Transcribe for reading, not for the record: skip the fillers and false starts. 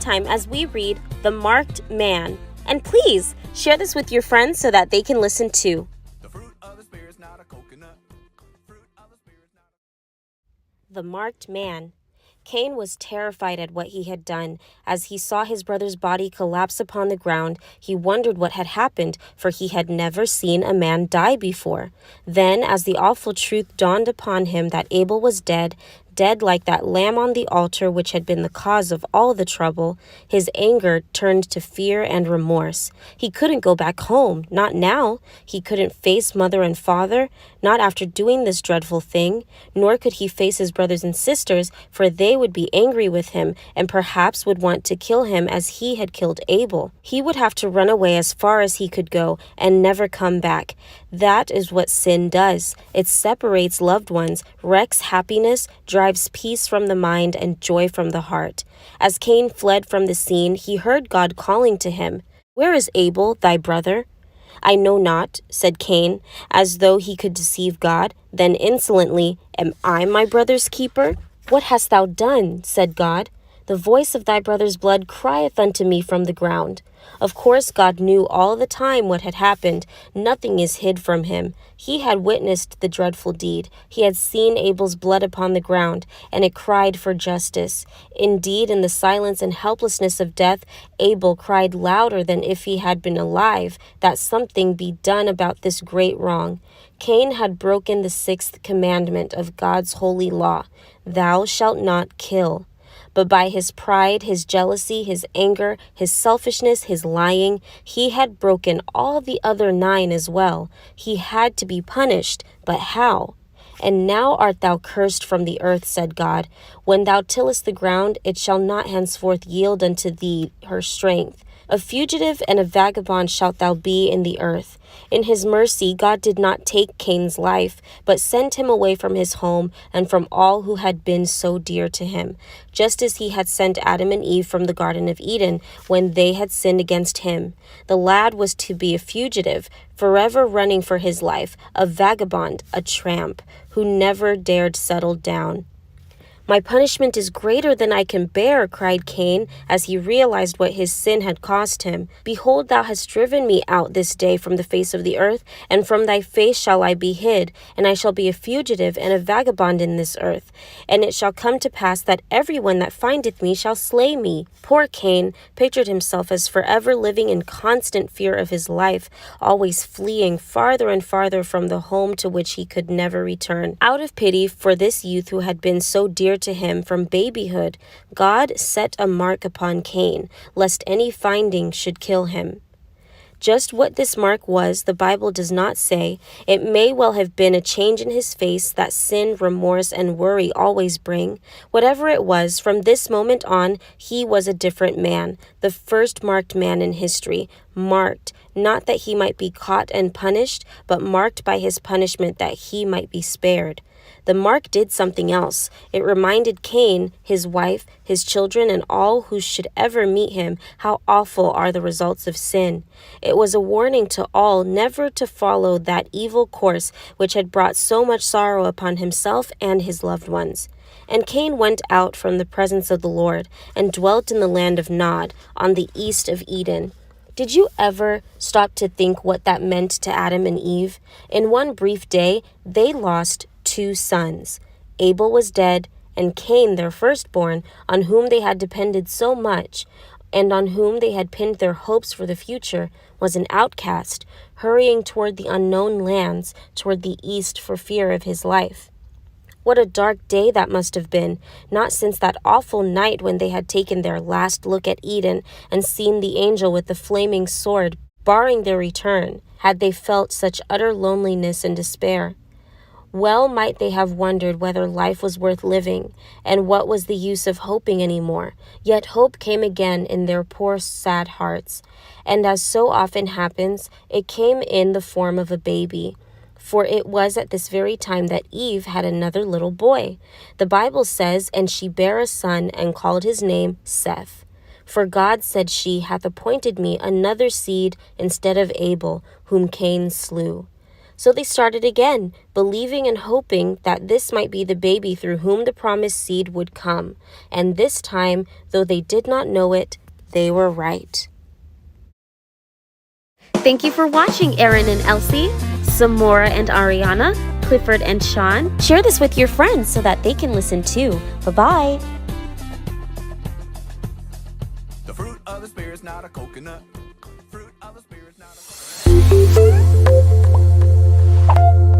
time as we read The Marked Man. And please share this with your friends so that they can listen too. The Marked Man. Cain was terrified at what he had done. As he saw his brother's body collapse upon the ground, he wondered what had happened, for he had never seen a man die before. Then, as the awful truth dawned upon him that Abel was dead like that lamb on the altar which had been the cause of all the trouble, his anger turned to fear and remorse. He couldn't go back home, not now. He couldn't face mother and father, not after doing this dreadful thing, nor could he face his brothers and sisters, for they would be angry with him and perhaps would want to kill him as he had killed Abel. He would have to run away as far as he could go and never come back. That is what sin does. It separates loved ones, wrecks happiness, drives peace from the mind and joy from the heart. As Cain fled from the scene, he heard God calling to him, "Where is Abel, thy brother?" "I know not," said Cain, as though he could deceive God. Then insolently, "Am I my brother's keeper?" "What hast thou done?" said God. "The voice of thy brother's blood crieth unto me from the ground." Of course, God knew all the time what had happened. Nothing is hid from him. He had witnessed the dreadful deed. He had seen Abel's blood upon the ground, and it cried for justice. Indeed, in the silence and helplessness of death, Abel cried louder than if he had been alive, that something be done about this great wrong. Cain had broken the sixth commandment of God's holy law, "Thou shalt not kill." But by his pride, his jealousy, his anger, his selfishness, his lying, he had broken all the other 9 as well. He had to be punished, but how? "And now art thou cursed from the earth," said God. "When thou tillest the ground, it shall not henceforth yield unto thee her strength. A fugitive and a vagabond shalt thou be in the earth." In his mercy, God did not take Cain's life, but sent him away from his home and from all who had been so dear to him, just as he had sent Adam and Eve from the Garden of Eden when they had sinned against him. The lad was to be a fugitive, forever running for his life, a vagabond, a tramp, who never dared settle down. "My punishment is greater than I can bear," cried Cain, as he realized what his sin had cost him. "Behold, thou hast driven me out this day from the face of the earth, and from thy face shall I be hid, and I shall be a fugitive and a vagabond in this earth. And it shall come to pass that everyone that findeth me shall slay me." Poor Cain pictured himself as forever living in constant fear of his life, always fleeing farther and farther from the home to which he could never return. Out of pity for this youth who had been so dear to him from babyhood, God set a mark upon Cain, lest any finding should kill him. Just what this mark was, the Bible does not say. It may well have been a change in his face that sin, remorse, and worry always bring. Whatever it was, from this moment on, he was a different man, the first marked man in history, marked, not that he might be caught and punished, but marked by his punishment that he might be spared. The mark did something else. It reminded Cain, his wife, his children, and all who should ever meet him how awful are the results of sin. It was a warning to all never to follow that evil course which had brought so much sorrow upon himself and his loved ones. And Cain went out from the presence of the Lord and dwelt in the land of Nod, on the east of Eden. Did you ever stop to think what that meant to Adam and Eve? In one brief day, they lost 2 sons. Abel was dead, and Cain, their firstborn, on whom they had depended so much, and on whom they had pinned their hopes for the future, was an outcast, hurrying toward the unknown lands, toward the east for fear of his life. What a dark day that must have been, not since that awful night when they had taken their last look at Eden and seen the angel with the flaming sword barring their return, had they felt such utter loneliness and despair. Well might they have wondered whether life was worth living, and what was the use of hoping any more. Yet hope came again in their poor, sad hearts, and as so often happens, it came in the form of a baby. For it was at this very time that Eve had another little boy. The Bible says, "And she bare a son, and called his name Seth. For God, said she, hath appointed me another seed instead of Abel, whom Cain slew." So they started again, believing and hoping that this might be the baby through whom the promised seed would come. And this time, though they did not know it, they were right. Thank you for watching, Aaron and Elsie, Samora and Ariana, Clifford and Sean. Share this with your friends so that they can listen too. Bye-bye. The fruit of the spirit's not a coconut.